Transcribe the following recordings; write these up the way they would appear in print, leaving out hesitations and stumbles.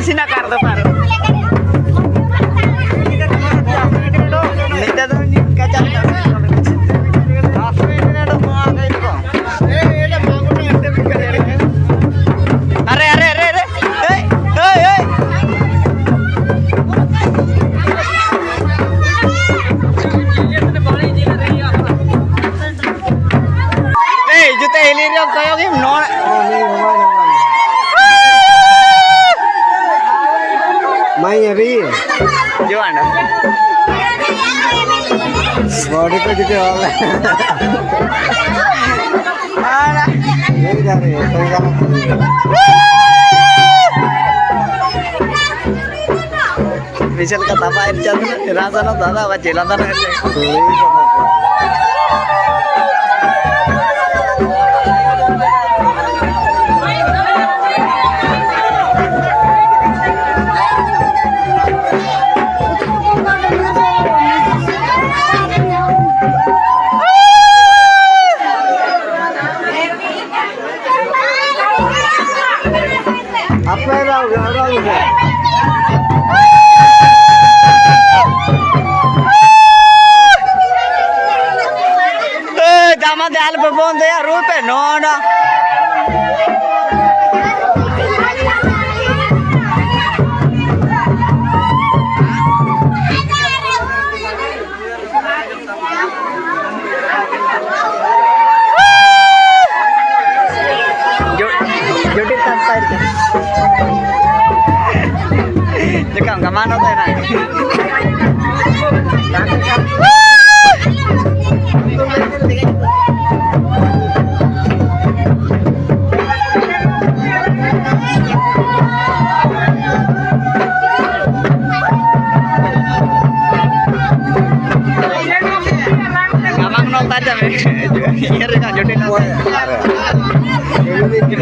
Cena कर दो पारो नहीं तो क्या चलता अरे अरे अरे अरे जुते हिली रे कयो कि नो मैं अभी जो आना बॉडी पे जुटे वाला आना नहीं जा रहे हैं कोई काम मिशल का तबा चल राजा ना दादा बच्चे लाता ना दामा दाल पे बोल दे रूपे नो ना जोटी तंता है जो काम कमान होता है ना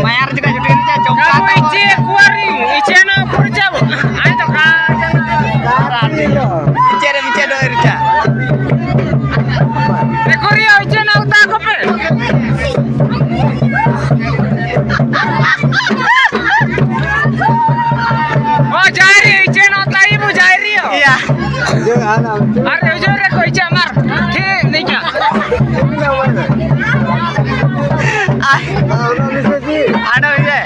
Mayar juga jutin aja coba. Ice kuari, ice no kurja bu. Ayo to ka. Bicara do irja. Rekori ice na uta kope. Oh jari ice no uta ibu jari yo. Iya. Are ice reko ice amar. Ke nika. Ada ये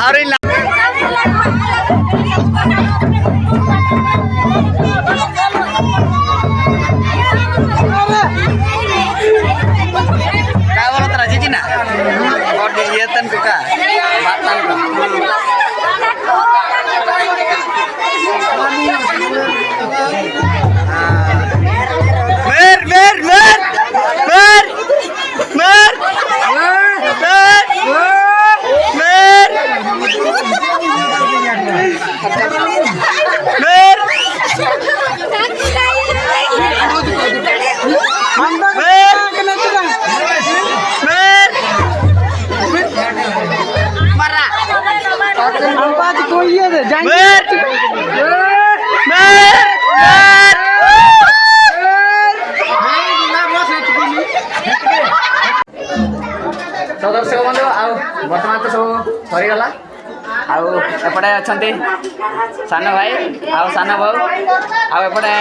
और काय बोलत राहायची ना body येतन का बातन का मेर मेर मेर मेर मेर तो दर्शक बंधु बर्तमान तो सब सरीगला आपटे अच्छा सान भाई आउ सान बहु आपटे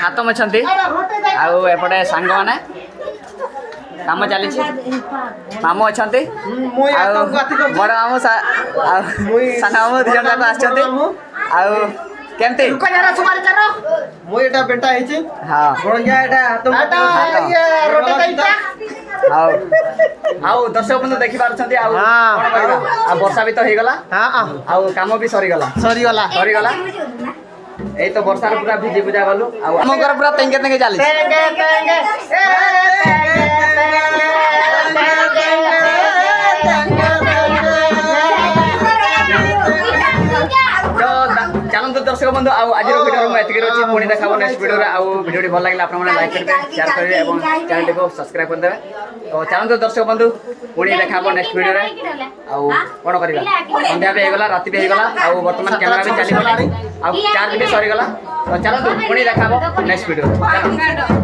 हाथम अच्छा आपटे सांग मैंने काम चली मामू अच्छा बड़ मामू सान मामू दु जन जाक आमती मुझे बेटा है हाँ आउ दर्शक बंधु देखि पारछंती वर्षा भी तो हो गला काम भी सरीगला ए तो वर्षार पूरा भिजी बुझा गलु आम घर पूरा तेंगे तेंगे चली बंधु आज वीडियो में एतिक रही पुणी देखा नेक्स्ट वीडियो आउ वीडियो भल लगे आप लाइक करेंगे शेयर करेंगे और चैनल को सब्सक्राइब कर देवे तो चलते दर्शक बंधु पुणी देखा नेक्स्ट वीडियो रे आउ कौन करबा संध्या भी होगला राति भी होगला आउ वर्तमान कैमरा भी चली गला आउ चार्ज भी सरी गला तो चलते पुणी देखा नेक्स्ट वीडियो।